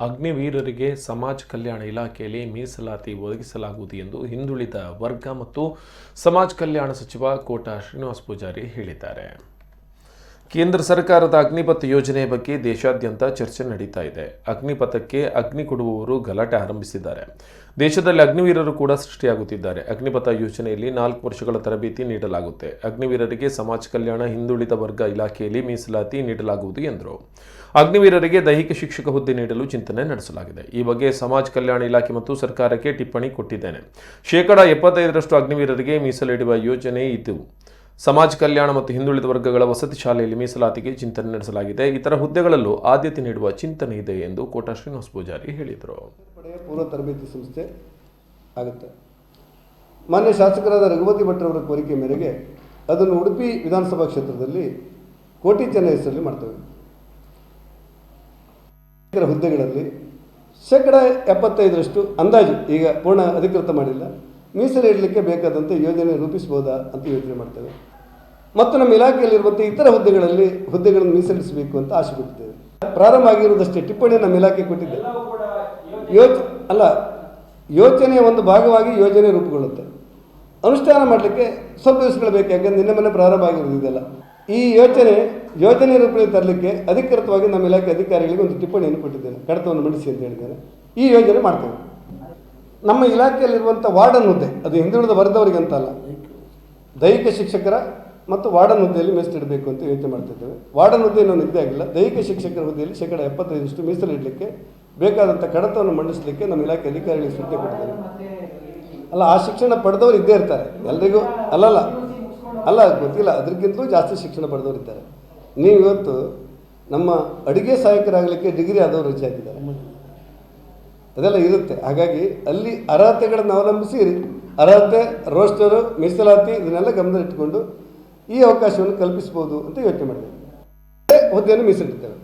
ಅಗ್ನಿವೀರರಿಗೆ ಸಮಾಜ ಕಲ್ಯಾಣ ಇಲಾಖೆಯಲ್ಲಿ ಮೀಸಲಾತಿ ಒದಗಿಸಲಾಗುವುದು ಎಂದು ಹಿಂದುಳಿದ ವರ್ಗ ಮತ್ತು ಸಮಾಜ ಕಲ್ಯಾಣ ಸಚಿವ ಕೋಟ ಶ್ರೀನಿವಾಸ ಪೂಜಾರಿ ಹೇಳಿದ್ದಾರೆ. ಕೇಂದ್ರ ಸರ್ಕಾರದ ಅಗ್ನಿಪಥ ಯೋಜನೆಯ ಬಗ್ಗೆ ದೇಶಾದ್ಯಂತ ಚರ್ಚೆ ನಡೀತಾ ಇದೆ. ಅಗ್ನಿಪಥಕ್ಕೆ ಅಗ್ನಿ ಕೊಡುವವರು ಗಲಾಟೆ ಆರಂಭಿಸಿದ್ದಾರೆ. ದೇಶದಲ್ಲಿ ಅಗ್ನಿವೀರರು ಕೂಡ ಸೃಷ್ಟಿಯಾಗುತ್ತಿದ್ದಾರೆ. ಅಗ್ನಿಪಥ ಯೋಜನೆಯಲ್ಲಿ 4 ವರ್ಷಗಳ ತರಬೇತಿ ನೀಡಲಾಗುತ್ತೆ. ಅಗ್ನಿವೀರರಿಗೆ ಸಮಾಜ ಕಲ್ಯಾಣ ಹಿಂದುಳಿದ ವರ್ಗ ಇಲಾಖೆಯಲ್ಲಿ ಮೀಸಲಾತಿ ನೀಡಲಾಗುವುದು ಎಂದರು. ಅಗ್ನಿವೀರರಿಗೆ ದೈಹಿಕ ಶಿಕ್ಷಕ ಹುದ್ದೆ ನೀಡಲು ಚಿಂತನೆ ನಡೆಸಲಾಗಿದೆ. ಈ ಬಗ್ಗೆ ಸಮಾಜ ಕಲ್ಯಾಣ ಇಲಾಖೆ ಮತ್ತು ಸರ್ಕಾರಕ್ಕೆ ಟಿಪ್ಪಣಿ ಕೊಟ್ಟಿದ್ದೇನೆ. 75% ಅಗ್ನಿವೀರರಿಗೆ ಮೀಸಲಿಡುವ ಯೋಜನೆ ಇದು. ಸಮಾಜ ಕಲ್ಯಾಣ ಮತ್ತು ಹಿಂದುಳಿದ ವರ್ಗಗಳ ವಸತಿ ಶಾಲೆಯಲ್ಲಿ ಮೀಸಲಾತಿಗೆ ಚಿಂತನೆ ನಡೆಸಲಾಗಿದೆ. ಇತರ ಹುದ್ದೆಗಳಲ್ಲೂ ಆದ್ಯತೆ ನೀಡುವ ಚಿಂತನೆ ಇದೆ ಎಂದು ಕೋಟ ಶ್ರೀನಿವಾಸ ಪೂಜಾರಿ ಹೇಳಿದರು. ಪೂರ್ವ ತರಬೇತಿ ಸಂಸ್ಥೆ ಆಗುತ್ತೆ. ಮಾನ್ಯ ಶಾಸಕರಾದ ರಘುಪತಿ ಭಟ್ರವರ ಕೋರಿಕೆ ಮೇರೆಗೆ ಅದನ್ನು ಉಡುಪಿ ವಿಧಾನಸಭಾ ಕ್ಷೇತ್ರದಲ್ಲಿ ಕೋಟಿ ಚೆನ್ನೈ ಹೆಸರಲ್ಲಿ ಮಾಡ್ತೇವೆ. ಹುದ್ದೆಗಳಲ್ಲಿ 75% ಅಂದಾಜು, ಈಗ ಪೂರ್ಣ ಅಧಿಕೃತ ಮಾಡಿಲ್ಲ, ಮೀಸಲಿಡಲಿಕ್ಕೆ ಬೇಕಾದಂತೆ ಯೋಜನೆ ರೂಪಿಸಬಹುದಾ ಅಂತ ಯೋಚನೆ ಮಾಡ್ತೇವೆ. ಮತ್ತು ನಮ್ಮ ಇಲಾಖೆಯಲ್ಲಿರುವಂಥ ಇತರ ಹುದ್ದೆಗಳನ್ನು ಮೀಸಲಿಸಬೇಕು ಅಂತ ಆಸೆ ಪಟ್ಟಿದ್ದೇವೆ. ಪ್ರಾರಂಭ ಆಗಿರುವುದಷ್ಟೇ, ಟಿಪ್ಪಣಿ ನಮ್ಮ ಇಲಾಖೆ ಕೊಟ್ಟಿದ್ದೆ. ಯೋಚನೆಯ ಒಂದು ಭಾಗವಾಗಿ ಯೋಜನೆ ರೂಪುಗೊಳ್ಳುತ್ತೆ. ಅನುಷ್ಠಾನ ಮಾಡಲಿಕ್ಕೆ ಸ್ವಲ್ಪ ದಿವಸಗಳು ಬೇಕು, ಯಾಕಂದ್ರೆ ನಿನ್ನೆ ಮನೆ ಪ್ರಾರಂಭ ಆಗಿರೋದು ಇದೆಲ್ಲ. ಈ ಯೋಜನೆ ರೂಪದಲ್ಲಿ ತರಲಿಕ್ಕೆ ಅಧಿಕೃತವಾಗಿ ನಮ್ಮ ಇಲಾಖೆ ಅಧಿಕಾರಿಗಳಿಗೆ ಒಂದು ಟಿಪ್ಪಣಿಯನ್ನು ಕೊಟ್ಟಿದ್ದೇನೆ, ಕಡತವನ್ನು ಮಂಡಿಸಿ ಅಂತ ಹೇಳಿದ್ದೇನೆ. ಈ ಯೋಜನೆ ಮಾಡ್ತೇವೆ. ನಮ್ಮ ಇಲಾಖೆಯಲ್ಲಿರುವಂಥ ವಾರ್ಡನ್ ಹುದ್ದೆ, ಅದು ಹಿಂದುಳಿದ ವರ್ಗದವರಿಗಂತ ಅಲ್ಲ, ದೈಹಿಕ ಶಿಕ್ಷಕರ ಮತ್ತು ವಾರ್ಡನ್ ಹುದ್ದೆಯಲ್ಲಿ ಮೀಸಲಿಡಬೇಕು ಅಂತ ಯೋಚನೆ ಮಾಡ್ತಿದ್ದೇವೆ. ವಾರ್ಡನ್ ಹುದ್ದೆ ಇನ್ನೂ ನಿಗದಿ ಆಗಿಲ್ಲ. ದೈಹಿಕ ಶಿಕ್ಷಕರ ಹುದ್ದೆಯಲ್ಲಿ 75% ಮೀಸಲಿಡಲಿಕ್ಕೆ ಬೇಕಾದಂಥ ಕಡತವನ್ನು ಮಂಡಿಸಲಿಕ್ಕೆ ನಮ್ಮ ಇಲಾಖೆ ಅಧಿಕಾರಿಗಳಿಗೆ ಸೂಚನೆ ಕೊಟ್ಟಿದ್ದೇವೆ. ಅಲ್ಲ, ಆ ಶಿಕ್ಷಣ ಪಡೆದವರು ಇದ್ದೇ ಇರ್ತಾರೆ ಎಲ್ರಿಗೂ, ಅಲ್ಲ ಗೊತ್ತಿಲ್ಲ, ಅದಕ್ಕಿಂತಲೂ ಜಾಸ್ತಿ ಶಿಕ್ಷಣ ಪಡೆದವರು ಇದ್ದಾರೆ. ನೀವು ಇವತ್ತು ನಮ್ಮ ಅಡುಗೆ ಸಹಾಯಕರಾಗಲಿಕ್ಕೆ ಡಿಗ್ರಿ ಆದವರು ರಜೆ ಹಾಕಿದ್ದಾರೆ, ಅದೆಲ್ಲ ಇರುತ್ತೆ. ಹಾಗಾಗಿ ಅಲ್ಲಿ ಅರ್ಹತೆಗಳನ್ನು ಅವಲಂಬಿಸಿ ಅರ್ಹತೆ, ರೋಸ್ಟರು, ಮೀಸಲಾತಿ ಇದನ್ನೆಲ್ಲ ಗಮನದಲ್ಲಿಟ್ಟುಕೊಂಡು ಈ ಅವಕಾಶವನ್ನು ಕಲ್ಪಿಸ್ಬೋದು ಅಂತ ಯೋಚನೆ ಮಾಡಿದ್ದೇವೆ. ಹುದ್ದೆಯನ್ನು ಮೀಸಲಿಡ್ತೇವೆ.